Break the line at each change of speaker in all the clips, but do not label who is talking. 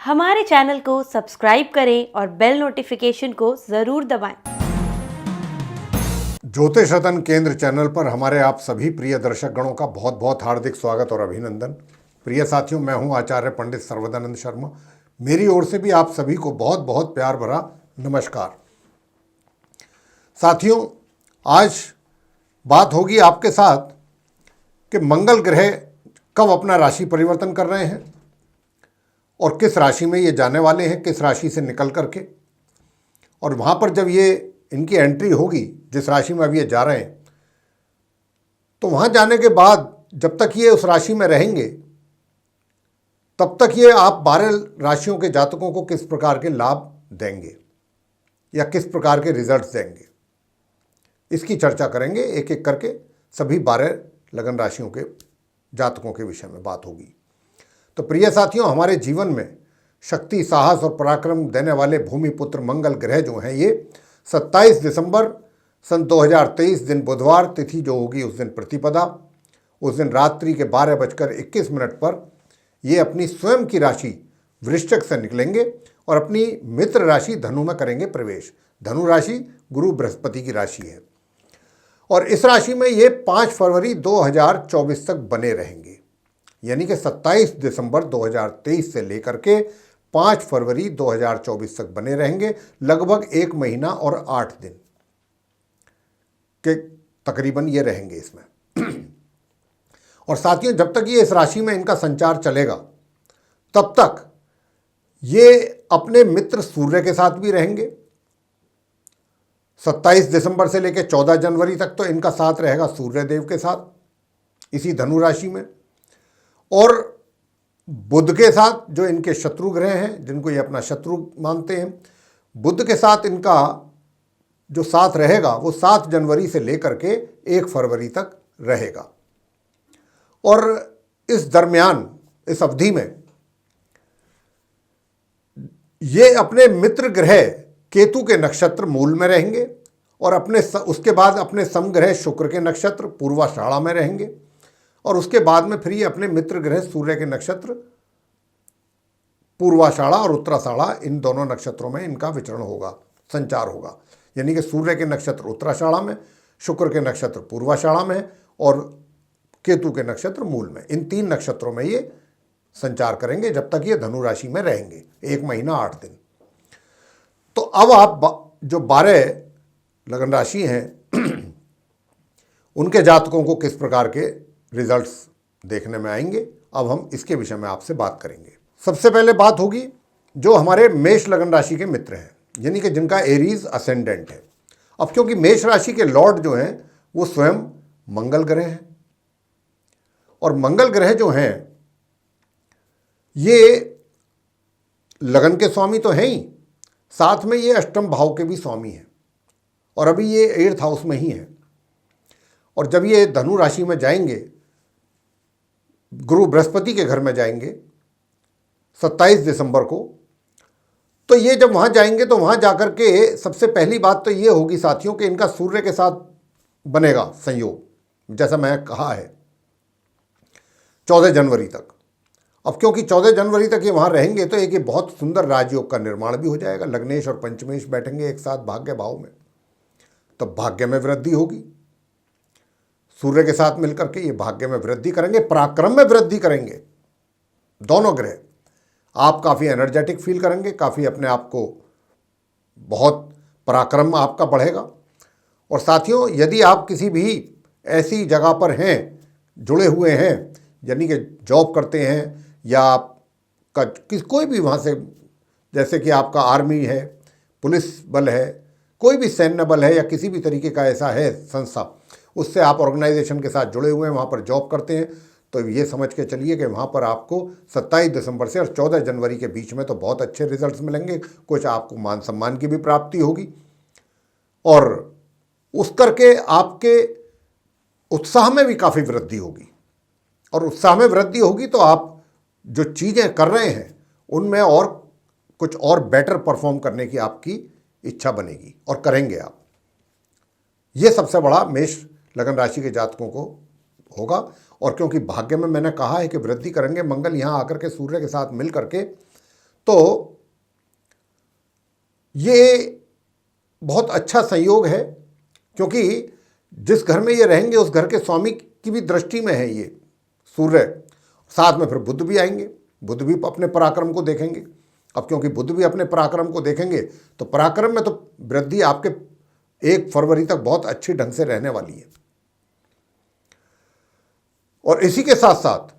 हमारे चैनल को सब्सक्राइब करें और बेल नोटिफिकेशन को ज़रूर दबाएं।
ज्योतिष रतन केंद्र चैनल पर हमारे आप सभी प्रिय दर्शक गणों का बहुत बहुत हार्दिक स्वागत और अभिनंदन। प्रिय साथियों, मैं हूं आचार्य पंडित सर्वदानंद शर्मा। मेरी ओर से भी आप सभी को बहुत बहुत प्यार भरा नमस्कार। साथियों, आज बात होगी आपके साथ कि मंगल ग्रह कब अपना राशि परिवर्तन कर रहे हैं और किस राशि में ये जाने वाले हैं, किस राशि से निकल करके, और वहाँ पर जब ये इनकी एंट्री होगी जिस राशि में अभी ये जा रहे हैं, तो वहाँ जाने के बाद जब तक ये उस राशि में रहेंगे तब तक ये आप 12 राशियों के जातकों को किस प्रकार के लाभ देंगे या किस प्रकार के रिजल्ट्स देंगे, इसकी चर्चा करेंगे। एक एक करके सभी 12 लगन राशियों के जातकों के विषय में बात होगी। तो प्रिय साथियों, हमारे जीवन में शक्ति, साहस और पराक्रम देने वाले भूमिपुत्र मंगल ग्रह जो हैं, ये 27 दिसंबर सन 2023 दिन बुधवार, तिथि जो होगी उस दिन प्रतिपदा, उस दिन रात्रि के 12:21 पर ये अपनी स्वयं की राशि वृश्चिक से निकलेंगे और अपनी मित्र राशि धनु में करेंगे प्रवेश। धनु राशि गुरु बृहस्पति की राशि है और इस राशि में ये 5 फरवरी 2024 तक बने रहेंगे। यानी कि 27 दिसंबर 2023 से लेकर के 5 फरवरी 2024 तक बने रहेंगे। लगभग 1 महीना और 8 दिन के तकरीबन ये रहेंगे इसमें। और साथियों, जब तक ये इस राशि में इनका संचार चलेगा तब तक ये अपने मित्र सूर्य के साथ भी रहेंगे। 27 दिसंबर से लेकर 14 जनवरी तक तो इनका साथ रहेगा सूर्य देव के साथ इसी धनु राशि में, और बुध के साथ जो इनके शत्रु ग्रह हैं, जिनको ये अपना शत्रु मानते हैं, बुध के साथ इनका जो साथ रहेगा वो 7 जनवरी से लेकर के 1 फरवरी तक रहेगा। और इस दरमियान, इस अवधि में ये अपने मित्र ग्रह केतु के नक्षत्र मूल में रहेंगे और उसके बाद अपने समग्रह शुक्र के नक्षत्र पूर्वाषाढ़ा में रहेंगे और उसके बाद में फिर ये अपने मित्र ग्रह सूर्य के नक्षत्र पूर्वाषाढ़ा और उत्तराषाढ़ा, इन दोनों नक्षत्रों में इनका विचरण होगा, संचार होगा। यानी कि सूर्य के नक्षत्र उत्तराषाढ़ा में, शुक्र के नक्षत्र पूर्वाषाढ़ा में और केतु के नक्षत्र मूल में। इन 3 नक्षत्रों में ये संचार करेंगे जब तक ये धनु राशि में रहेंगे, 1 महीना 8 दिन। तो अब आप जो 12 लगन राशि हैं उनके जातकों को किस प्रकार के रिजल्ट्स देखने में आएंगे, अब हम इसके विषय में आपसे बात करेंगे। सबसे पहले बात होगी जो हमारे मेष लगन राशि के मित्र हैं, यानी कि जिनका एरीज असेंडेंट है। अब क्योंकि मेष राशि के लॉर्ड जो हैं वो स्वयं मंगल ग्रह हैं और मंगल ग्रह जो हैं ये लगन के स्वामी तो हैं ही, साथ में ये अष्टम भाव के भी स्वामी हैं और अभी ये 8th हाउस में ही हैं। और जब ये धनु राशि में जाएंगे, गुरु बृहस्पति के घर में जाएंगे 27 दिसंबर को, तो ये जब वहाँ जाएंगे तो वहाँ जाकर के सबसे पहली बात तो ये होगी साथियों कि इनका सूर्य के साथ बनेगा संयोग, जैसा मैं कहा है 14 जनवरी तक। अब क्योंकि 14 जनवरी तक ये वहाँ रहेंगे तो एक ये बहुत सुंदर राजयोग का निर्माण भी हो जाएगा। लग्नेश और पंचमेश बैठेंगे एक साथ भाग्य भाव में, तो भाग्य में वृद्धि होगी। सूर्य के साथ मिलकर के ये भाग्य में वृद्धि करेंगे, पराक्रम में वृद्धि करेंगे दोनों ग्रह। आप काफ़ी एनर्जेटिक फील करेंगे, काफ़ी अपने आप को, बहुत पराक्रम आपका बढ़ेगा। और साथियों, यदि आप किसी भी ऐसी जगह पर हैं, जुड़े हुए हैं, यानी कि जॉब करते हैं या आपका कोई भी वहाँ से, जैसे कि आपका आर्मी है, पुलिस बल है, कोई भी सैन्य बल है या किसी भी तरीके का ऐसा है संस्था, उससे आप ऑर्गेनाइजेशन के साथ जुड़े हुए हैं, वहाँ पर जॉब करते हैं, तो ये समझ के चलिए कि वहाँ पर आपको 27 दिसंबर से और 14 जनवरी के बीच में तो बहुत अच्छे रिजल्ट्स मिलेंगे। कुछ आपको मान सम्मान की भी प्राप्ति होगी और उस करके आपके उत्साह में भी काफ़ी वृद्धि होगी। और उत्साह में वृद्धि होगी तो आप जो चीज़ें कर रहे हैं उनमें और कुछ और बेटर परफॉर्म करने की आपकी इच्छा बनेगी और करेंगे आप। ये सबसे बड़ा मेष लगन राशि के जातकों को होगा। और क्योंकि भाग्य में मैंने कहा है कि वृद्धि करेंगे, मंगल यहाँ आकर के सूर्य के साथ मिल करके, तो ये बहुत अच्छा संयोग है, क्योंकि जिस घर में ये रहेंगे उस घर के स्वामी की भी दृष्टि में है ये सूर्य। साथ में फिर बुध भी आएंगे, बुध भी अपने पराक्रम को देखेंगे। अब क्योंकि बुध भी अपने पराक्रम को देखेंगे तो पराक्रम में तो वृद्धि आपके 1 फरवरी तक बहुत अच्छी ढंग से रहने वाली है। और इसी के साथ साथ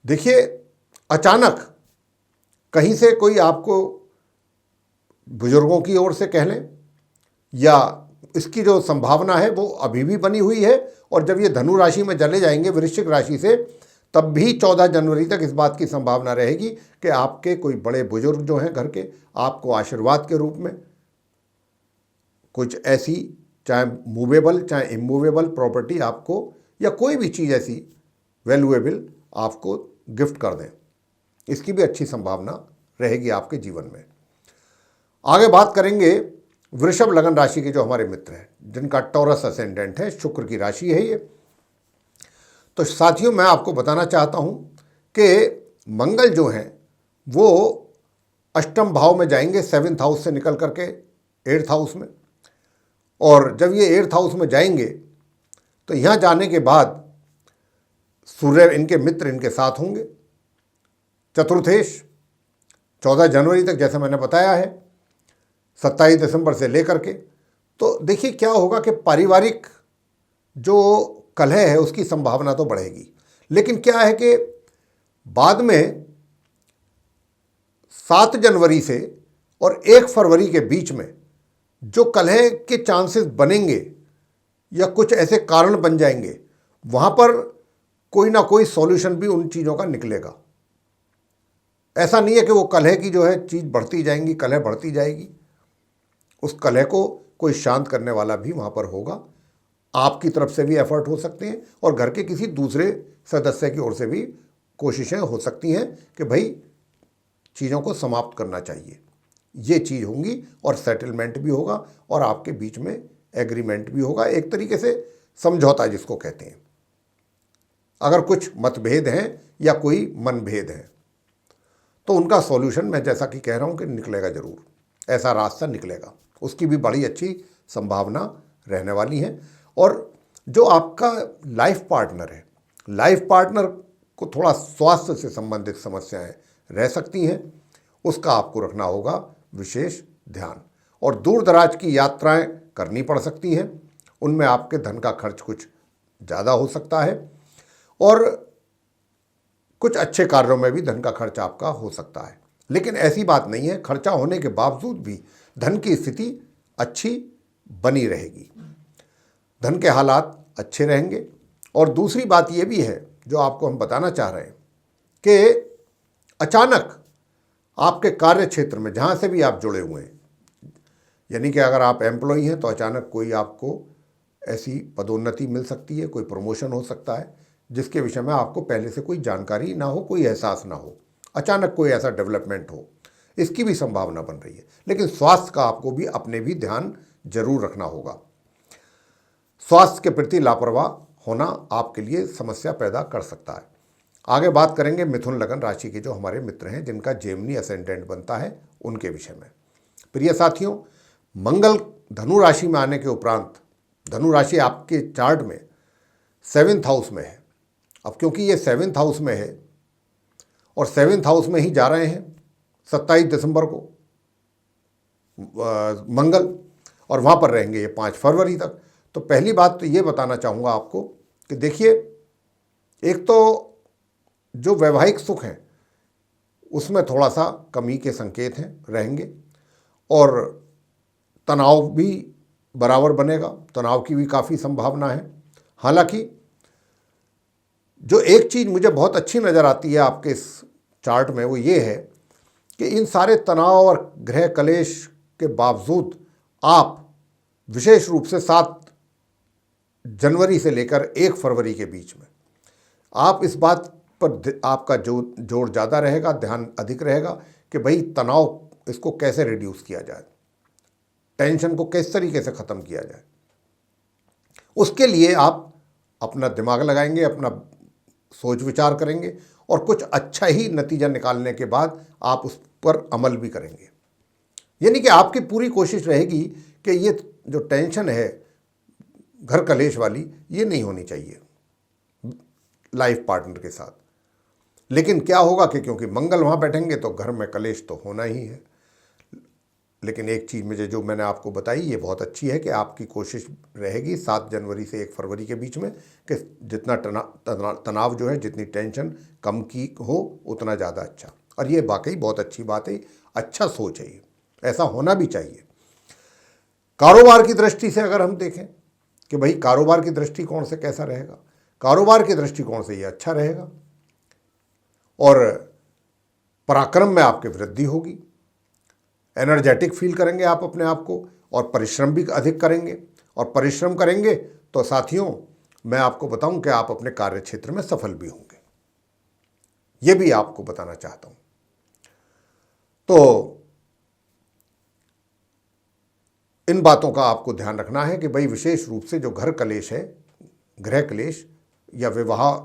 देखिए, अचानक कहीं से कोई आपको बुजुर्गों की ओर से कह लें, या इसकी जो संभावना है वो अभी भी बनी हुई है। और जब ये धनु राशि में चले जाएंगे वृश्चिक राशि से, तब भी 14 जनवरी तक इस बात की संभावना रहेगी कि आपके कोई बड़े बुजुर्ग जो हैं घर के, आपको आशीर्वाद के रूप में कुछ ऐसी, चाहे मूवेबल चाहे इमूवेबल प्रॉपर्टी आपको, या कोई भी चीज़ ऐसी वैल्यूएबल आपको गिफ्ट कर दें। इसकी भी अच्छी संभावना रहेगी आपके जीवन में। आगे बात करेंगे वृषभ लगन राशि के जो हमारे मित्र हैं, जिनका टॉरस असेंडेंट है, शुक्र की राशि है ये। तो साथियों, मैं आपको बताना चाहता हूं कि मंगल जो हैं वो अष्टम भाव में जाएंगे, 7th हाउस से निकल करके 8th हाउस में। और जब ये 8th हाउस में जाएंगे तो यहाँ जाने के बाद सूर्य, इनके मित्र इनके साथ होंगे चतुर्थेश 14 जनवरी तक, जैसा मैंने बताया है, 27 दिसंबर से लेकर के। तो देखिए क्या होगा कि पारिवारिक जो कलह है उसकी संभावना तो बढ़ेगी, लेकिन क्या है कि बाद में 7 जनवरी से और 1 फरवरी के बीच में जो कलह के चांसेस बनेंगे या कुछ ऐसे कारण बन जाएंगे, वहाँ पर कोई ना कोई सॉल्यूशन भी उन चीज़ों का निकलेगा। ऐसा नहीं है कि वो कलह की जो है चीज़ बढ़ती जाएंगी, कलह बढ़ती जाएगी। उस कलह को कोई शांत करने वाला भी वहाँ पर होगा। आपकी तरफ से भी एफर्ट हो सकते हैं और घर के किसी दूसरे सदस्य की ओर से भी कोशिशें हो सकती हैं कि भाई चीज़ों को समाप्त करना चाहिए। ये चीज़ होंगी और सेटलमेंट भी होगा और आपके बीच में एग्रीमेंट भी होगा, एक तरीके से समझौता जिसको कहते हैं। अगर कुछ मतभेद हैं या कोई मनभेद हैं तो उनका सॉल्यूशन मैं जैसा कि कह रहा हूं कि निकलेगा ज़रूर, ऐसा रास्ता निकलेगा, उसकी भी बड़ी अच्छी संभावना रहने वाली है। और जो आपका लाइफ पार्टनर है, लाइफ पार्टनर को थोड़ा स्वास्थ्य से संबंधित समस्याएं रह सकती हैं, उसका आपको रखना होगा विशेष ध्यान। और दूर दराज की यात्राएं करनी पड़ सकती हैं, उनमें आपके धन का खर्च कुछ ज़्यादा हो सकता है और कुछ अच्छे कार्यों में भी धन का खर्च आपका हो सकता है। लेकिन ऐसी बात नहीं है, खर्चा होने के बावजूद भी धन की स्थिति अच्छी बनी रहेगी, धन के हालात अच्छे रहेंगे। और दूसरी बात ये भी है जो आपको हम बताना चाह रहे हैं कि अचानक आपके कार्य क्षेत्र में जहाँ से भी आप जुड़े हुए हैं, यानी कि अगर आप एम्प्लॉई हैं तो अचानक कोई आपको ऐसी पदोन्नति मिल सकती है, कोई प्रमोशन हो सकता है जिसके विषय में आपको पहले से कोई जानकारी ना हो, कोई एहसास ना हो, अचानक कोई ऐसा डेवलपमेंट हो, इसकी भी संभावना बन रही है। लेकिन स्वास्थ्य का आपको भी अपने भी ध्यान जरूर रखना होगा। स्वास्थ्य के प्रति लापरवाह होना आपके लिए समस्या पैदा कर सकता है। आगे बात करेंगे मिथुन लगन राशि के जो हमारे मित्र हैं, जिनका जेमिनी असेंडेंट बनता है, उनके विषय में। प्रिय साथियों, मंगल धनु राशि में आने के उपरांत, धनु राशि आपके चार्ट में 7th हाउस में है। अब क्योंकि ये 7th हाउस में है और 7th हाउस में ही जा रहे हैं 27 दिसंबर को मंगल, और वहाँ पर रहेंगे ये 5 फरवरी तक। तो पहली बात तो ये बताना चाहूँगा आपको कि देखिए, एक तो जो वैवाहिक सुख हैं उसमें थोड़ा सा कमी के संकेत हैं, रहेंगे, और तनाव भी बराबर बनेगा, तनाव की भी काफ़ी संभावना है। हालांकि जो एक चीज़ मुझे बहुत अच्छी नज़र आती है आपके इस चार्ट में, वो ये है कि इन सारे तनाव और ग्रह कलेश के बावजूद आप विशेष रूप से 7 जनवरी से लेकर 1 फरवरी के बीच में आप इस बात पर आपका जोर ज़्यादा रहेगा, ध्यान अधिक रहेगा कि भाई तनाव इसको कैसे रिड्यूस किया जाए, टेंशन को किस तरीके से ख़त्म किया जाए। उसके लिए आप अपना दिमाग लगाएंगे, अपना सोच विचार करेंगे और कुछ अच्छा ही नतीजा निकालने के बाद आप उस पर अमल भी करेंगे। यानी कि आपकी पूरी कोशिश रहेगी कि ये जो टेंशन है घर कलेश वाली, ये नहीं होनी चाहिए लाइफ पार्टनर के साथ। लेकिन क्या होगा कि क्योंकि मंगल वहाँ बैठेंगे तो घर में कलेश तो होना ही है। लेकिन एक चीज़ मुझे जो मैंने आपको बताई ये बहुत अच्छी है कि आपकी कोशिश रहेगी 7 जनवरी से 1 फरवरी के बीच में कि जितना तनाव जो है, जितनी टेंशन कम की हो उतना ज़्यादा अच्छा। और ये वाकई बहुत अच्छी बात है, अच्छा सोच है, ये ऐसा होना भी चाहिए। कारोबार की दृष्टि से अगर हम देखें कि भाई कारोबार की दृष्टिकोण से कैसा रहेगा, कारोबार के दृष्टिकोण से ये अच्छा रहेगा और पराक्रम में आपकी वृद्धि होगी, एनर्जेटिक फील करेंगे आप अपने आप को और परिश्रम भी अधिक करेंगे। और परिश्रम करेंगे तो साथियों मैं आपको बताऊं कि आप अपने कार्य क्षेत्र में सफल भी होंगे, ये भी आपको बताना चाहता हूं। तो इन बातों का आपको ध्यान रखना है कि भाई विशेष रूप से जो घर कलेश है, गृह कलेश या विवाह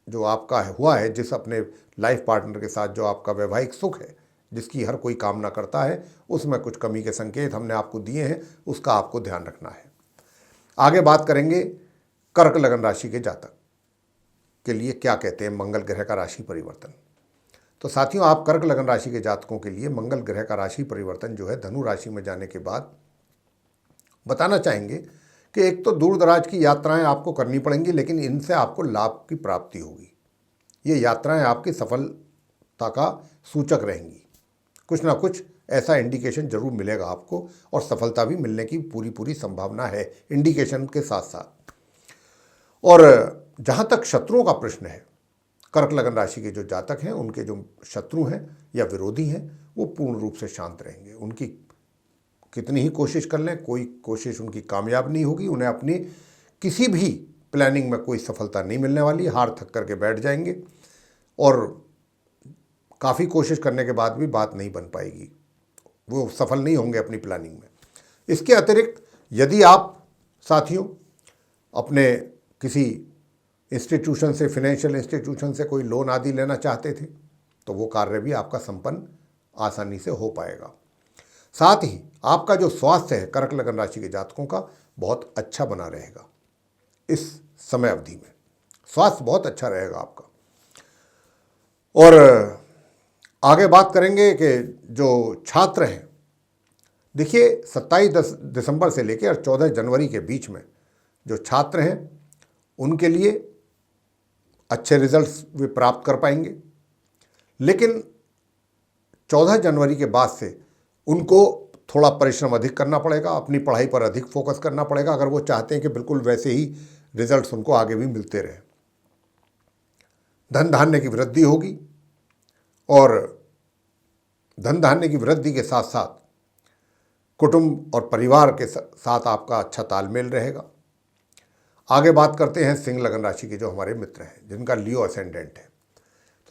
जो आपका हुआ है, जिस अपने लाइफ पार्टनर के साथ जो आपका वैवाहिक सुख है जिसकी हर कोई कामना करता है, उसमें कुछ कमी के संकेत हमने आपको दिए हैं, उसका आपको ध्यान रखना है। आगे बात करेंगे कर्क लगन राशि के जातक के लिए क्या कहते हैं मंगल ग्रह का राशि परिवर्तन। तो साथियों आप कर्क लगन राशि के जातकों के लिए मंगल ग्रह का राशि परिवर्तन जो है धनु राशि में जाने के बाद बताना चाहेंगे कि एक तो दूर दराज की यात्राएं आपको करनी पड़ेंगी, लेकिन इनसे आपको लाभ की प्राप्ति होगी। ये यात्राएं आपकी सफलता का सूचक रहेंगी, कुछ ना कुछ ऐसा इंडिकेशन जरूर मिलेगा आपको और सफलता भी मिलने की पूरी संभावना है इंडिकेशन के साथ साथ। और जहां तक शत्रुओं का प्रश्न है, कर्क लगन राशि के जो जातक हैं उनके जो शत्रु हैं या विरोधी हैं वो पूर्ण रूप से शांत रहेंगे। उनकी कितनी ही कोशिश कर लें, कोई कोशिश उनकी कामयाब नहीं होगी। उन्हें अपनी किसी भी प्लानिंग में कोई सफलता नहीं मिलने वाली, हार थक करके बैठ जाएंगे और काफ़ी कोशिश करने के बाद भी बात नहीं बन पाएगी, वो सफल नहीं होंगे अपनी प्लानिंग में। इसके अतिरिक्त यदि आप साथियों अपने किसी इंस्टीट्यूशन से, फाइनेंशियल इंस्टीट्यूशन से कोई लोन आदि लेना चाहते थे तो वो कार्य भी आपका संपन्न आसानी से हो पाएगा। साथ ही आपका जो स्वास्थ्य है कर्क लगन राशि के जातकों का बहुत अच्छा बना रहेगा। इस समय अवधि में स्वास्थ्य बहुत अच्छा रहेगा आपका। और आगे बात करेंगे कि जो छात्र हैं, देखिए 27 दिसंबर से लेकर 14 जनवरी के बीच में जो छात्र हैं उनके लिए अच्छे रिजल्ट्स वे प्राप्त कर पाएंगे, लेकिन 14 जनवरी के बाद से उनको थोड़ा परिश्रम अधिक करना पड़ेगा, अपनी पढ़ाई पर अधिक फोकस करना पड़ेगा अगर वो चाहते हैं कि बिल्कुल वैसे ही रिजल्ट्स उनको आगे भी मिलते रहे। धन धान्य की वृद्धि होगी और धन धान्य की वृद्धि के साथ साथ कुटुंब और परिवार के साथ आपका अच्छा तालमेल रहेगा। आगे बात करते हैं सिंह लगन राशि के जो हमारे मित्र हैं जिनका लियो असेंडेंट है।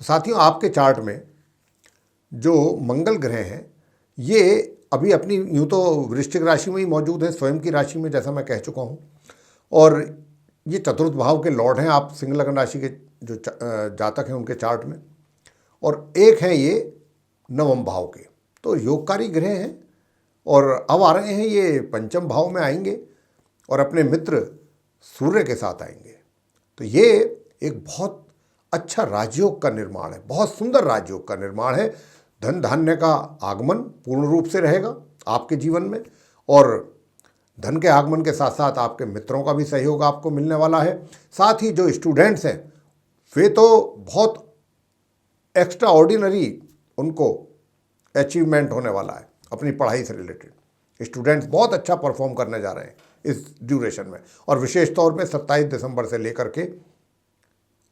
तो साथियों आपके चार्ट में जो मंगल ग्रह हैं ये अभी अपनी यूँ तो वृश्चिक राशि में ही मौजूद है, स्वयं की राशि में, जैसा मैं कह चुका हूँ, और ये चतुर्थ भाव के लॉर्ड हैं आप सिंह लगन राशि के जो जातक हैं उनके चार्ट में, और एक हैं ये नवम भाव के, तो योगकारी ग्रह हैं और अब आ रहे हैं ये पंचम भाव में आएंगे और अपने मित्र सूर्य के साथ आएंगे। तो ये एक बहुत अच्छा राजयोग का निर्माण है, बहुत सुंदर राजयोग का निर्माण है। धन धान्य का आगमन पूर्ण रूप से रहेगा आपके जीवन में और धन के आगमन के साथ साथ आपके मित्रों का भी सहयोग आपको मिलने वाला है। साथ ही जो स्टूडेंट्स हैं वे तो बहुत एक्स्ट्रा ऑर्डिनरी उनको अचीवमेंट होने वाला है अपनी पढ़ाई से रिलेटेड। स्टूडेंट्स बहुत अच्छा परफॉर्म करने जा रहे हैं इस ड्यूरेशन में, और विशेष तौर पे 27 दिसंबर से लेकर के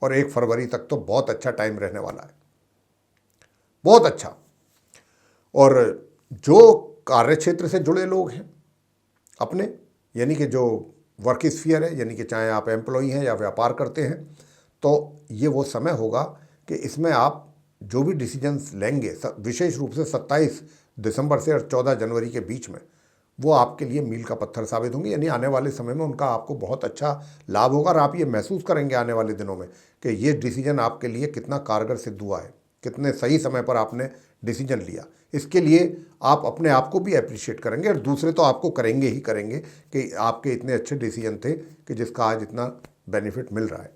और 1 फरवरी तक तो बहुत अच्छा टाइम रहने वाला है, बहुत अच्छा। और जो कार्य क्षेत्र से जुड़े लोग हैं अपने, यानी कि जो वर्क स्फीयर है, यानी कि चाहे आप एम्प्लॉई हैं या व्यापार करते हैं, तो ये वो समय होगा कि इसमें आप जो भी डिसीजंस लेंगे विशेष रूप से 27 दिसंबर से और 14 जनवरी के बीच में, वो आपके लिए मील का पत्थर साबित होंगी, यानी आने वाले समय में उनका आपको बहुत अच्छा लाभ होगा और आप ये महसूस करेंगे आने वाले दिनों में कि ये डिसीजन आपके लिए कितना कारगर सिद्ध हुआ है, कितने सही समय पर आपने डिसीजन लिया। इसके लिए आप अपने आप को भी अप्रिशिएट करेंगे और दूसरे तो आपको करेंगे ही करेंगे कि आपके इतने अच्छे डिसीजन थे कि जिसका आज इतना बेनिफिट मिल रहा है।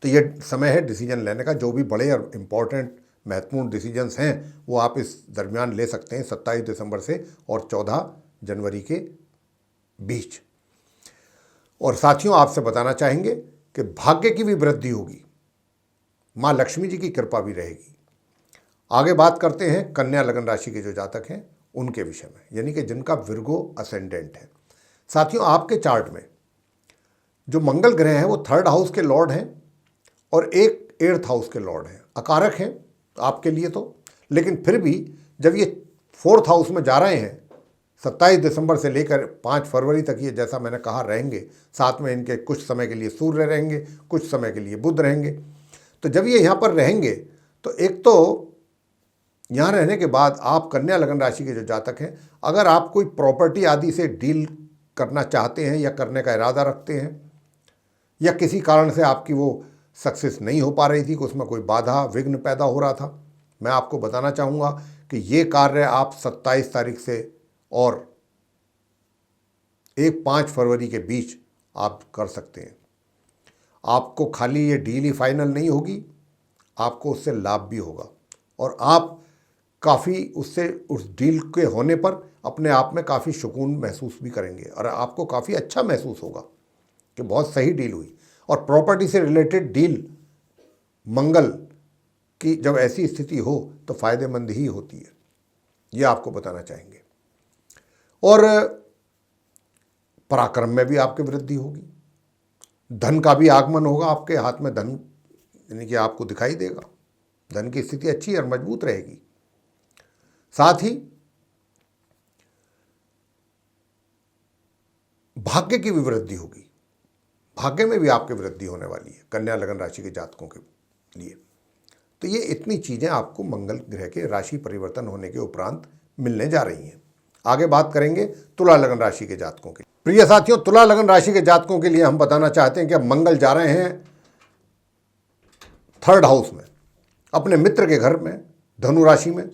तो ये समय है डिसीजन लेने का। जो भी बड़े और इम्पॉर्टेंट महत्वपूर्ण डिसीजंस हैं वो आप इस दरमियान ले सकते हैं 27 दिसंबर से और 14 जनवरी के बीच। और साथियों, आपसे बताना चाहेंगे कि भाग्य की भी वृद्धि होगी, माँ लक्ष्मी जी की कृपा भी रहेगी। आगे बात करते हैं कन्या लगन राशि के जो जातक हैं उनके विषय में, यानी कि जिनका विर्गो असेंडेंट है। साथियों, आपके चार्ट में जो मंगल ग्रह हैं वो 3rd हाउस के लॉर्ड हैं और एक 8th हाउस के लॉर्ड हैं। अकारक हैं आपके लिए तो, लेकिन फिर भी जब ये 4th हाउस में जा रहे हैं 27 दिसंबर से लेकर 5 फरवरी तक, ये जैसा मैंने कहा रहेंगे, साथ में इनके कुछ समय के लिए सूर्य रहेंगे, कुछ समय के लिए बुध रहेंगे। तो जब ये यहाँ पर रहेंगे तो एक तो यहाँ रहने के बाद आप कन्या लगन राशि के जो जातक हैं, अगर आप कोई प्रॉपर्टी आदि से डील करना चाहते हैं या करने का इरादा रखते हैं या किसी कारण से आपकी वो सक्सेस नहीं हो पा रही थी, कि उसमें कोई बाधा विघ्न पैदा हो रहा था, मैं आपको बताना चाहूँगा कि ये कार्य आप 27 तारीख से और 5 फरवरी के बीच आप कर सकते हैं। आपको खाली ये डील ही फाइनल नहीं होगी, आपको उससे लाभ भी होगा और आप काफ़ी उससे उस डील के होने पर अपने आप में काफ़ी सुकून महसूस भी करेंगे और आपको काफ़ी अच्छा महसूस होगा कि बहुत सही डील हुई। और प्रॉपर्टी से रिलेटेड डील मंगल की जब ऐसी स्थिति हो तो फ़ायदेमंद ही होती है, ये आपको बताना चाहेंगे। और पराक्रम में भी आपकी वृद्धि होगी, धन का भी आगमन होगा, आपके हाथ में धन यानी कि आपको दिखाई देगा, धन की स्थिति अच्छी और मजबूत रहेगी। साथ ही भाग्य की भी वृद्धि होगी, भाग्य में भी आपकी वृद्धि होने वाली है कन्या लगन राशि के जातकों के लिए। तो ये इतनी चीज़ें आपको मंगल ग्रह के राशि परिवर्तन होने के उपरांत मिलने जा रही हैं। आगे बात करेंगे तुला लगन राशि के जातकों की। प्रिय साथियों, तुला लगन राशि के जातकों के लिए हम बताना चाहते हैं कि अब मंगल जा रहे हैं 3rd हाउस में, अपने मित्र के घर में, धनु राशि में।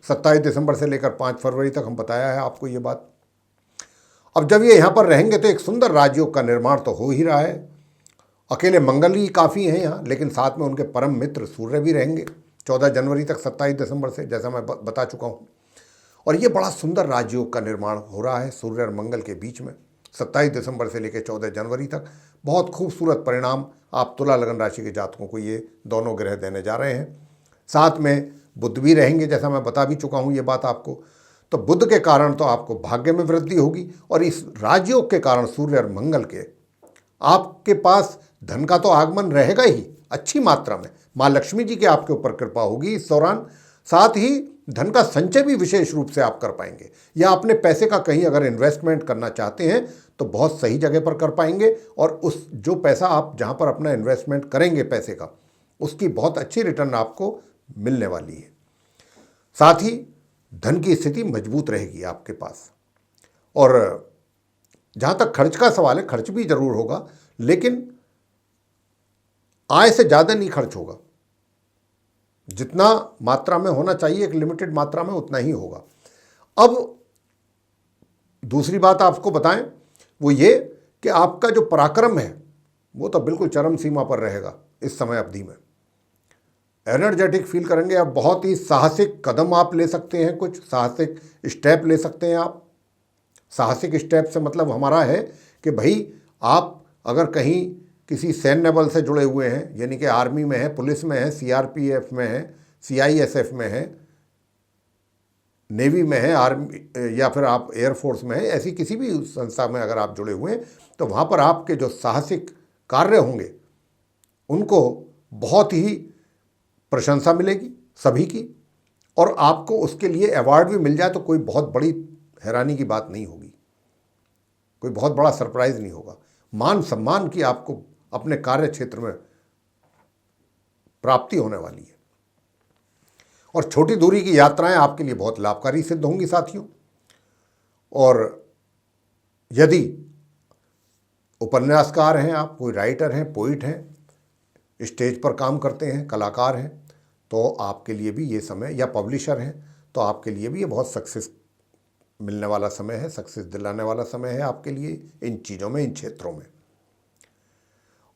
27 दिसंबर से लेकर 5 फरवरी तक हम बताया है आपको ये बात। अब जब ये यहाँ पर रहेंगे तो एक सुंदर राजयोग का निर्माण तो हो ही रहा है। अकेले मंगल ही काफ़ी हैं यहाँ, लेकिन साथ में उनके परम मित्र सूर्य भी रहेंगे 14 जनवरी तक 27 दिसंबर से, जैसा मैं बता चुका हूँ। और ये बड़ा सुंदर राजयोग का निर्माण हो रहा है सूर्य और मंगल के बीच में 27 दिसंबर से लेकर 14 जनवरी तक। बहुत खूबसूरत परिणाम आप तुला लगन राशि के जातकों को ये दोनों ग्रह देने जा रहे हैं। साथ में बुध भी रहेंगे, जैसा मैं बता भी चुका हूँ ये बात आपको। तो बुध के कारण तो आपको भाग्य में वृद्धि होगी और इस राजयोग के कारण सूर्य और मंगल के आपके पास धन का तो आगमन रहेगा ही अच्छी मात्रा में। माँ लक्ष्मी जी की आपके ऊपर कृपा होगी इस दौरान। साथ ही धन का संचय भी विशेष रूप से आप कर पाएंगे, या अपने पैसे का कहीं अगर इन्वेस्टमेंट करना चाहते हैं तो बहुत सही जगह पर कर पाएंगे और उस जो पैसा आप जहाँ पर अपना इन्वेस्टमेंट करेंगे पैसे का, उसकी बहुत अच्छी रिटर्न आपको मिलने वाली है। साथ ही धन की स्थिति मजबूत रहेगी आपके पास। और जहाँ तक खर्च का सवाल है, खर्च भी जरूर होगा, लेकिन आय से ज़्यादा नहीं खर्च होगा। जितना मात्रा में होना चाहिए एक लिमिटेड मात्रा में उतना ही होगा। अब दूसरी बात आपको बताएं वो ये कि आपका जो पराक्रम है वो तो बिल्कुल चरम सीमा पर रहेगा इस समय अवधि में। एनर्जेटिक फील करेंगे आप, बहुत ही साहसिक कदम आप ले सकते हैं, कुछ साहसिक स्टेप ले सकते हैं आप। साहसिक स्टेप से मतलब हमारा है कि भाई आप अगर कहीं किसी सैन्य बल से जुड़े हुए हैं, यानी कि आर्मी में है, पुलिस में है, सीआरपीएफ में है, सीआईएसएफ में है, नेवी में है, आर्मी या फिर आप एयरफोर्स में है, ऐसी किसी भी संस्था में अगर आप जुड़े हुए हैं तो वहाँ पर आपके जो साहसिक कार्य होंगे उनको बहुत ही प्रशंसा मिलेगी सभी की, और आपको उसके लिए अवार्ड भी मिल जाए तो कोई बहुत बड़ी हैरानी की बात नहीं होगी, कोई बहुत बड़ा सरप्राइज नहीं होगा। मान सम्मान की आपको अपने कार्य क्षेत्र में प्राप्ति होने वाली है और छोटी दूरी की यात्राएं आपके लिए बहुत लाभकारी सिद्ध होंगी साथियों। और यदि उपन्यासकार हैं आप, कोई राइटर हैं, पोइट हैं, स्टेज पर काम करते हैं, कलाकार हैं, तो आपके लिए भी ये समय, या पब्लिशर हैं तो आपके लिए भी ये बहुत सक्सेस मिलने वाला समय है, सक्सेस दिलाने वाला समय है आपके लिए इन चीज़ों में, इन क्षेत्रों में।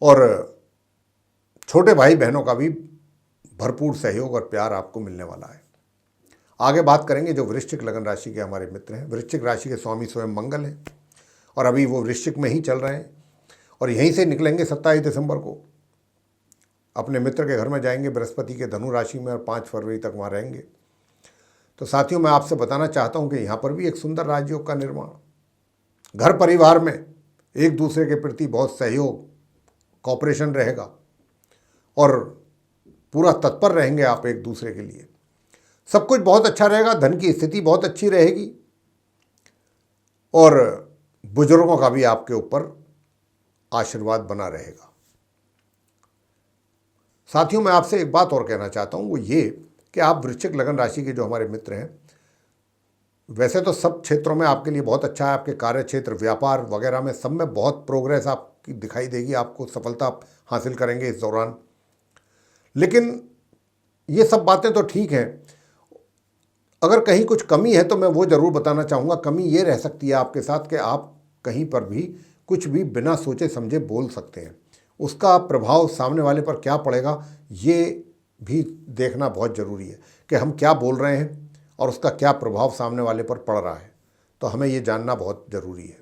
और छोटे भाई बहनों का भी भरपूर सहयोग और प्यार आपको मिलने वाला है। आगे बात करेंगे जो वृश्चिक लगन राशि के हमारे मित्र हैं। वृश्चिक राशि के स्वामी स्वयं मंगल हैं और अभी वो वृश्चिक में ही चल रहे हैं और यहीं से निकलेंगे 27 दिसंबर को, अपने मित्र के घर में जाएंगे बृहस्पति के धनु राशि में और 5 फरवरी तक वहाँ रहेंगे। तो साथियों, मैं आपसे बताना चाहता हूँ कि यहाँ पर भी एक सुंदर राजयोग का निर्माण, घर परिवार में एक दूसरे के प्रति बहुत सहयोग, कॉपरेशन रहेगा और पूरा तत्पर रहेंगे आप एक दूसरे के लिए। सब कुछ बहुत अच्छा रहेगा, धन की स्थिति बहुत अच्छी रहेगी और बुजुर्गों का भी आपके ऊपर आशीर्वाद बना रहेगा। साथियों, मैं आपसे एक बात और कहना चाहता हूँ, वो ये कि आप वृश्चिक लगन राशि के जो हमारे मित्र हैं, वैसे तो सब क्षेत्रों में आपके लिए बहुत अच्छा है। आपके कार्य क्षेत्र, व्यापार वगैरह में सब में बहुत प्रोग्रेस आपकी दिखाई देगी, आपको सफलता हासिल करेंगे इस दौरान। लेकिन ये सब बातें तो ठीक हैं, अगर कहीं कुछ कमी है तो मैं वो ज़रूर बताना चाहूँगा। कमी ये रह सकती है आपके साथ कि आप कहीं पर भी कुछ भी बिना सोचे समझे बोल सकते हैं। उसका प्रभाव सामने वाले पर क्या पड़ेगा ये भी देखना बहुत ज़रूरी है कि हम क्या बोल रहे हैं और उसका क्या प्रभाव सामने वाले पर पड़ रहा है, तो हमें ये जानना बहुत ज़रूरी है।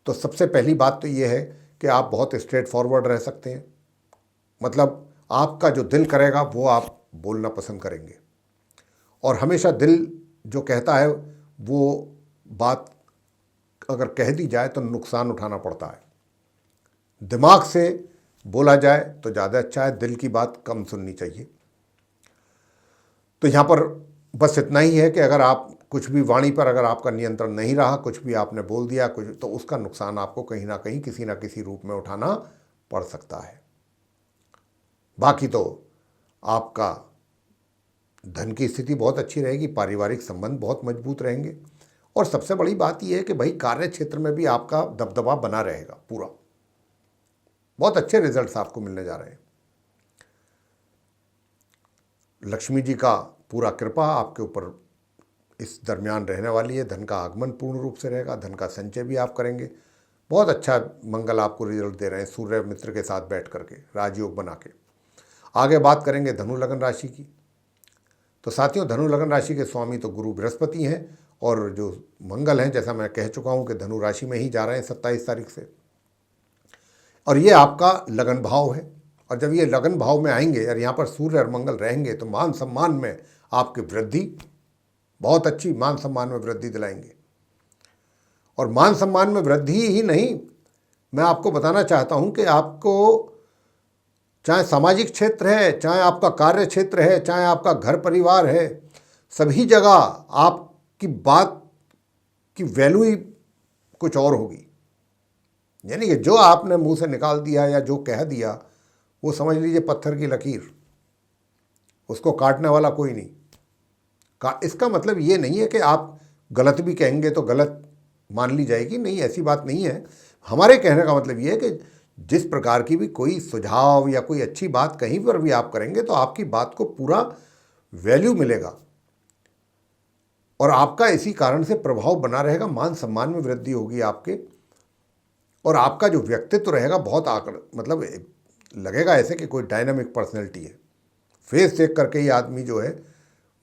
तो सबसे पहली बात तो ये है कि आप बहुत स्ट्रेट फॉरवर्ड रह सकते हैं, मतलब आपका जो दिल करेगा वो आप बोलना पसंद करेंगे और हमेशा दिल जो कहता है वो बात अगर कह दी जाए तो नुकसान उठाना पड़ता है। दिमाग से बोला जाए तो ज़्यादा अच्छा है, दिल की बात कम सुननी चाहिए। तो यहाँ पर बस इतना ही है कि अगर आप कुछ भी वाणी पर अगर आपका नियंत्रण नहीं रहा, कुछ भी आपने बोल दिया कुछ, तो उसका नुकसान आपको कहीं ना कहीं किसी ना किसी रूप में उठाना पड़ सकता है। बाकी तो आपका धन की स्थिति बहुत अच्छी रहेगी, पारिवारिक संबंध बहुत मजबूत रहेंगे और सबसे बड़ी बात यह है कि भाई कार्य क्षेत्र में भी आपका दबदबा बना रहेगा पूरा, बहुत अच्छे रिजल्ट्स आपको मिलने जा रहे हैं। लक्ष्मी जी का पूरा कृपा आपके ऊपर इस दरमियान रहने वाली है। धन का आगमन पूर्ण रूप से रहेगा, धन का संचय भी आप करेंगे। बहुत अच्छा मंगल आपको रिजल्ट दे रहे हैं सूर्य मित्र के साथ बैठ करके राजयोग बना के। आगे बात करेंगे धनु लगन राशि की। तो साथियों, धनु लगन राशि के स्वामी तो गुरु बृहस्पति हैं और जो मंगल हैं, जैसा मैं कह चुका हूँ कि धनु राशि में ही जा रहे हैं 27 तारीख से, और ये आपका लगन भाव है। और जब ये लगन भाव में आएंगे और यहाँ पर सूर्य और मंगल रहेंगे तो मान सम्मान में आपकी वृद्धि, बहुत अच्छी मान सम्मान में वृद्धि दिलाएंगे। और मान सम्मान में वृद्धि ही नहीं, मैं आपको बताना चाहता हूँ कि आपको चाहे सामाजिक क्षेत्र है, चाहे आपका कार्य क्षेत्र है, चाहे आपका घर परिवार है, सभी जगह आपकी बात की वैल्यू ही कुछ और होगी। यानी कि जो आपने मुंह से निकाल दिया या जो कह दिया वो समझ लीजिए पत्थर की लकीर, उसको काटने वाला कोई नहीं। इसका मतलब ये नहीं है कि आप गलत भी कहेंगे तो गलत मान ली जाएगी, नहीं, ऐसी बात नहीं है। हमारे कहने का मतलब ये है कि जिस प्रकार की भी कोई सुझाव या कोई अच्छी बात कहीं पर भी आप करेंगे तो आपकी बात को पूरा वैल्यू मिलेगा और आपका इसी कारण से प्रभाव बना रहेगा, मान सम्मान में वृद्धि होगी आपके, और आपका जो व्यक्तित्व रहेगा बहुत मतलब लगेगा ऐसे कि कोई डायनामिक पर्सनैलिटी है। फेस देख करके ही आदमी जो है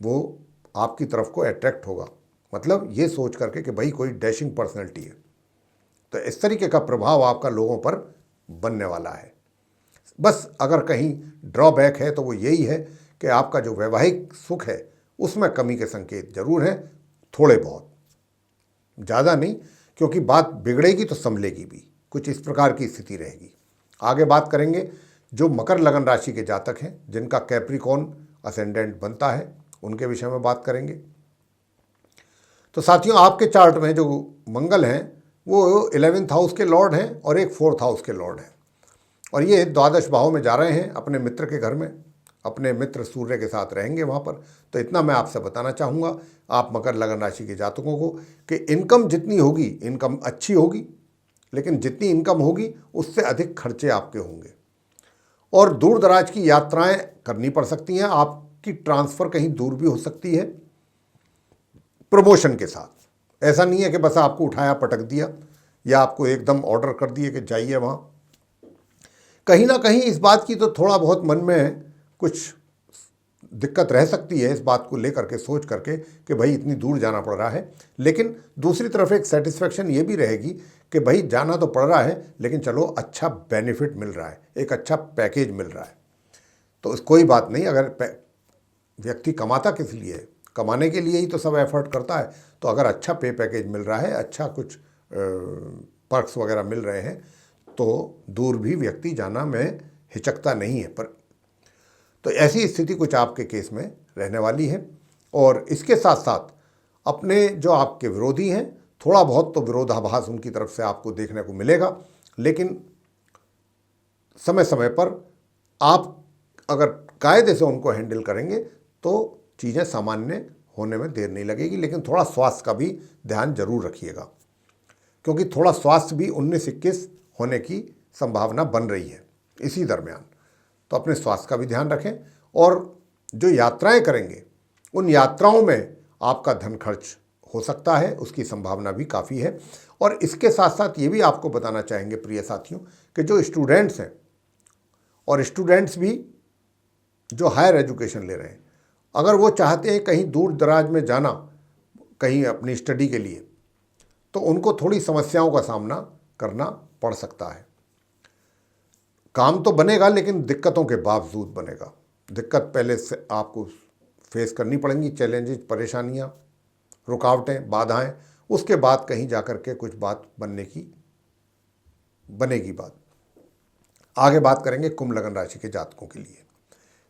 वो आपकी तरफ को अट्रैक्ट होगा, मतलब ये सोच करके कि भाई कोई डैशिंग पर्सनैलिटी है। तो इस तरीके का प्रभाव आपका लोगों पर बनने वाला है। बस अगर कहीं ड्रॉबैक है तो वो यही है कि आपका जो वैवाहिक सुख है उसमें कमी के संकेत जरूर हैं, थोड़े बहुत, ज़्यादा नहीं, क्योंकि बात बिगड़ेगी तो संभलेगी भी, कुछ इस प्रकार की स्थिति रहेगी। आगे बात करेंगे जो मकर लगन राशि के जातक हैं जिनका कैप्रिकॉर्न असेंडेंट बनता है, उनके विषय में बात करेंगे। तो साथियों, आपके चार्ट में जो मंगल हैं वो 11th हाउस के लॉर्ड हैं और एक 4th हाउस के लॉर्ड हैं और ये द्वादश भाव में जा रहे हैं अपने मित्र के घर में, अपने मित्र सूर्य के साथ रहेंगे वहाँ पर। तो इतना मैं आपसे बताना चाहूँगा आप मकर लगन राशि के जातकों को कि इनकम जितनी होगी, इनकम अच्छी होगी, लेकिन जितनी इनकम होगी उससे अधिक खर्चे आपके होंगे और दूर दराज की यात्राएं करनी पड़ सकती हैं। आपकी ट्रांसफ़र कहीं दूर भी हो सकती है प्रमोशन के साथ। ऐसा नहीं है कि बस आपको उठाया पटक दिया या आपको एकदम ऑर्डर कर दिए कि जाइए वहाँ। कहीं ना कहीं इस बात की तो थोड़ा बहुत मन में कुछ दिक्कत रह सकती है, इस बात को लेकर के सोच करके कि भाई इतनी दूर जाना पड़ रहा है। लेकिन दूसरी तरफ एक सेटिस्फेक्शन ये भी रहेगी कि भाई जाना तो पड़ रहा है लेकिन चलो अच्छा बेनिफिट मिल रहा है, एक अच्छा पैकेज मिल रहा है। तो कोई बात नहीं, अगर व्यक्ति कमाता किस लिए है, कमाने के लिए ही तो सब एफर्ट करता है। तो अगर अच्छा पे पैकेज मिल रहा है, अच्छा कुछ पर्क्स वगैरह मिल रहे हैं तो दूर भी व्यक्ति जाना में हिचकता नहीं है। पर तो ऐसी स्थिति कुछ आपके केस में रहने वाली है। और इसके साथ साथ अपने जो आपके विरोधी हैं, थोड़ा बहुत तो विरोधाभास उनकी तरफ से आपको देखने को मिलेगा, लेकिन समय समय पर आप अगर कायदे से उनको हैंडल करेंगे तो चीज़ें सामान्य होने में देर नहीं लगेगी। लेकिन थोड़ा स्वास्थ्य का भी ध्यान जरूर रखिएगा, क्योंकि थोड़ा स्वास्थ्य भी 19-21 होने की संभावना बन रही है इसी दरमियान। तो अपने स्वास्थ्य का भी ध्यान रखें और जो यात्राएं करेंगे उन यात्राओं में आपका धन खर्च हो सकता है, उसकी संभावना भी काफ़ी है। और इसके साथ साथ ये भी आपको बताना चाहेंगे प्रिय साथियों कि जो स्टूडेंट्स हैं और स्टूडेंट्स भी जो हायर एजुकेशन ले रहे हैं, अगर वो चाहते हैं कहीं दूर दराज में जाना कहीं अपनी स्टडी के लिए, तो उनको थोड़ी समस्याओं का सामना करना पड़ सकता है। काम तो बनेगा लेकिन दिक्कतों के बावजूद बनेगा। दिक्कत पहले से आपको फेस करनी पड़ेंगी, चैलेंजेस, परेशानियां, रुकावटें, बाधाएं, उसके बाद कहीं जाकर के कुछ बात बनेगी बात। आगे बात करेंगे कुंभ लगन राशि के जातकों के लिए,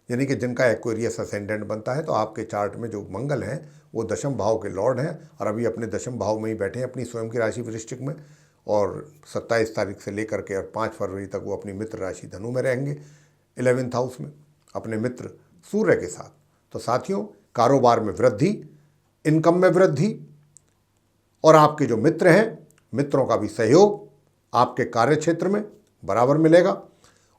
यानी कि जिनका एक्वेरियस असेंडेंट बनता है। तो आपके चार्ट में जो मंगल हैं वो दशम भाव के लॉर्ड हैं और अभी अपने दशम भाव में ही बैठे हैं अपनी स्वयं की राशि वृश्चिक में, और 27 तारीख से लेकर के और 5 फरवरी तक वो अपनी मित्र राशि धनु में रहेंगे 11th हाउस में अपने मित्र सूर्य के साथ। तो साथियों, कारोबार में वृद्धि, इनकम में वृद्धि और आपके जो मित्र हैं, मित्रों का भी सहयोग आपके कार्य क्षेत्र में बराबर मिलेगा।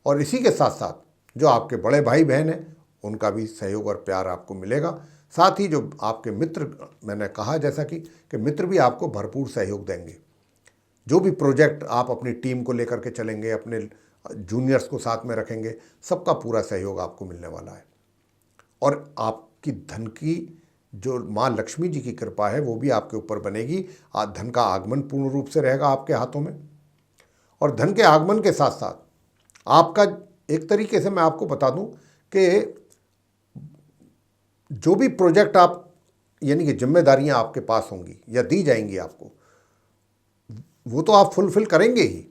और इसी के साथ साथ जो आपके बड़े भाई बहन हैं उनका भी सहयोग और प्यार आपको मिलेगा। साथ ही जो आपके मित्र, मैंने कहा जैसा कि मित्र भी आपको भरपूर सहयोग देंगे। जो भी प्रोजेक्ट आप अपनी टीम को लेकर के चलेंगे, अपने जूनियर्स को साथ में रखेंगे, सबका पूरा सहयोग आपको मिलने वाला है। और आपकी धन की जो माँ लक्ष्मी जी की कृपा है वो भी आपके ऊपर बनेगी। धन का आगमन पूर्ण रूप से रहेगा आपके हाथों में। और धन के आगमन के साथ साथ आपका एक तरीके से मैं आपको बता दूं कि जो भी प्रोजेक्ट आप, यानी कि जिम्मेदारियां आपके पास होंगी या दी जाएंगी आपको, वो तो आप फुलफिल करेंगे ही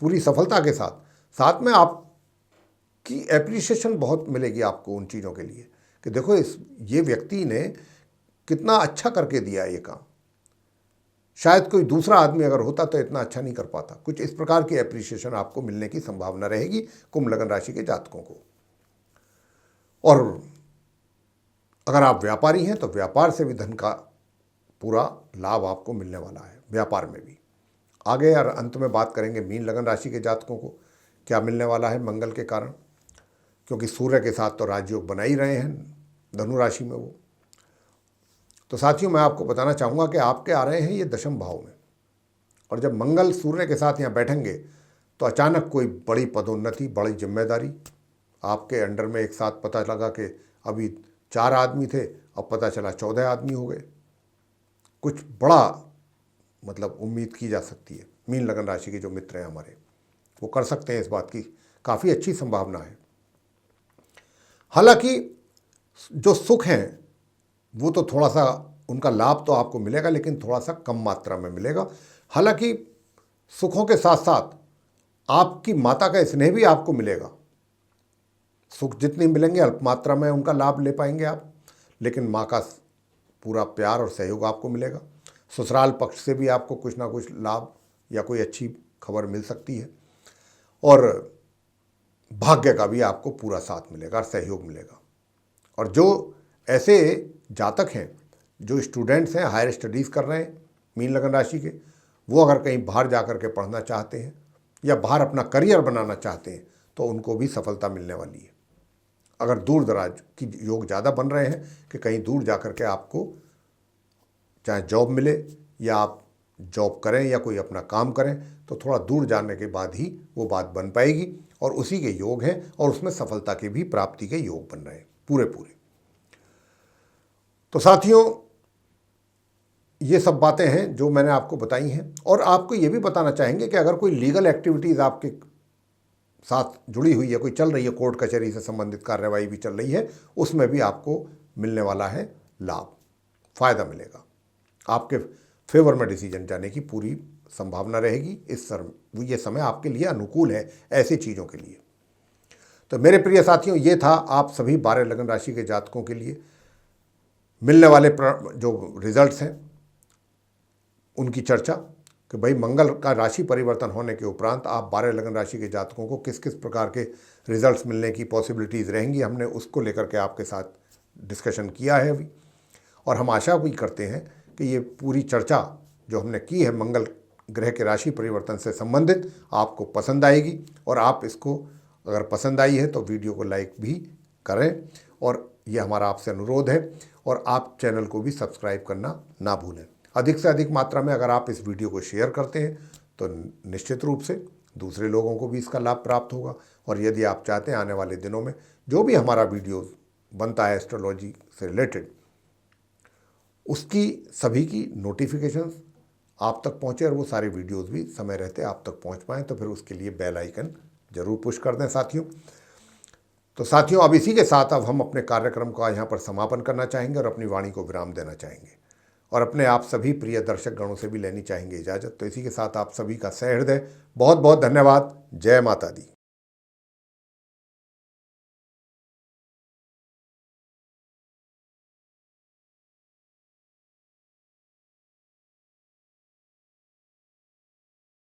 पूरी सफलता के साथ। साथ में आपकी एप्रिसिएशन बहुत मिलेगी आपको उन चीज़ों के लिए कि देखो ये व्यक्ति ने कितना अच्छा करके दिया ये काम, शायद कोई दूसरा आदमी अगर होता तो इतना अच्छा नहीं कर पाता। कुछ इस प्रकार की एप्रिसिएशन आपको मिलने की संभावना रहेगी कुंभ लगन राशि के जातकों को। और अगर आप व्यापारी हैं तो व्यापार से भी धन का पूरा लाभ आपको मिलने वाला है, व्यापार में भी। आगे और अंत में बात करेंगे मीन लगन राशि के जातकों को क्या मिलने वाला है मंगल के कारण, क्योंकि सूर्य के साथ तो राजयोग बना ही रहे हैं धनु राशि में वो। तो साथियों, मैं आपको बताना चाहूँगा कि आपके आ रहे हैं ये दशम भाव में, और जब मंगल सूर्य के साथ यहाँ बैठेंगे तो अचानक कोई बड़ी पदोन्नति, बड़ी जिम्मेदारी आपके अंडर में एक साथ पता लगा कि अभी 4 आदमी थे, अब पता चला 14 आदमी हो गए। कुछ बड़ा मतलब उम्मीद की जा सकती है। मीन लगन राशि के जो मित्र हैं हमारे, वो कर सकते हैं, इस बात की काफ़ी अच्छी संभावना है। हालांकि जो सुख हैं वो तो थोड़ा सा उनका लाभ तो आपको मिलेगा, लेकिन थोड़ा सा कम मात्रा में मिलेगा। हालांकि सुखों के साथ साथ आपकी माता का स्नेह भी आपको मिलेगा। सुख जितने मिलेंगे अल्प मात्रा में उनका लाभ ले पाएंगे आप, लेकिन माँ का पूरा प्यार और सहयोग आपको मिलेगा। ससुराल पक्ष से भी आपको कुछ ना कुछ लाभ या कोई अच्छी खबर मिल सकती है। और भाग्य का भी आपको पूरा साथ मिलेगा और सहयोग मिलेगा। और जो ऐसे जातक हैं, जो स्टूडेंट्स हैं, हायर स्टडीज़ कर रहे हैं मीन लगन राशि के, वो अगर कहीं बाहर जा कर के पढ़ना चाहते हैं या बाहर अपना करियर बनाना चाहते हैं तो उनको भी सफलता मिलने वाली है। अगर दूर दराज की योग ज़्यादा बन रहे हैं कि कहीं दूर जा कर के आपको चाहे जॉब मिले या आप जॉब करें या कोई अपना काम करें, तो थोड़ा दूर जाने के बाद ही वो बात बन पाएगी और उसी के योग हैं और उसमें सफलता के भी प्राप्ति के योग बन रहे हैं पूरे। तो साथियों, ये सब बातें हैं जो मैंने आपको बताई हैं। और आपको ये भी बताना चाहेंगे कि अगर कोई लीगल एक्टिविटीज़ आपके साथ जुड़ी हुई है, कोई चल रही है, कोर्ट कचहरी से संबंधित कार्यवाही भी चल रही है, उसमें भी आपको मिलने वाला है लाभ, फ़ायदा मिलेगा। आपके फेवर में डिसीजन जाने की पूरी संभावना रहेगी। ये समय आपके लिए अनुकूल है ऐसी चीज़ों के लिए। तो मेरे प्रिय साथियों, ये था आप सभी 12 लगन राशि के जातकों के लिए मिलने वाले जो रिजल्ट्स हैं उनकी चर्चा, कि भाई मंगल का राशि परिवर्तन होने के उपरांत आप 12 लगन राशि के जातकों को किस किस प्रकार के रिजल्ट्स मिलने की पॉसिबिलिटीज़ रहेंगी। हमने उसको लेकर के आपके साथ डिस्कशन किया है अभी, और हम आशा भी करते हैं कि ये पूरी चर्चा जो हमने की है मंगल ग्रह के राशि परिवर्तन से संबंधित आपको पसंद आएगी। और आप इसको अगर पसंद आई है तो वीडियो को लाइक भी करें, और ये हमारा आपसे अनुरोध है। और आप चैनल को भी सब्सक्राइब करना ना भूलें। अधिक से अधिक मात्रा में अगर आप इस वीडियो को शेयर करते हैं तो निश्चित रूप से दूसरे लोगों को भी इसका लाभ प्राप्त होगा। और यदि आप चाहते हैं आने वाले दिनों में जो भी हमारा वीडियो बनता है एस्ट्रोलॉजी से रिलेटेड, उसकी सभी की नोटिफिकेशंस आप तक पहुँचे और वो सारे वीडियोस भी समय रहते आप तक पहुँच पाएँ, तो फिर उसके लिए बेल आइकन ज़रूर पुश कर दें साथियों। तो साथियों, अब इसी के साथ अब हम अपने कार्यक्रम का यहाँ पर समापन करना चाहेंगे और अपनी वाणी को विराम देना चाहेंगे, और अपने आप सभी प्रिय दर्शक गणों से भी लेनी चाहेंगे इजाज़त। तो इसी के साथ आप सभी का सहृदय बहुत बहुत धन्यवाद। जय माता दी।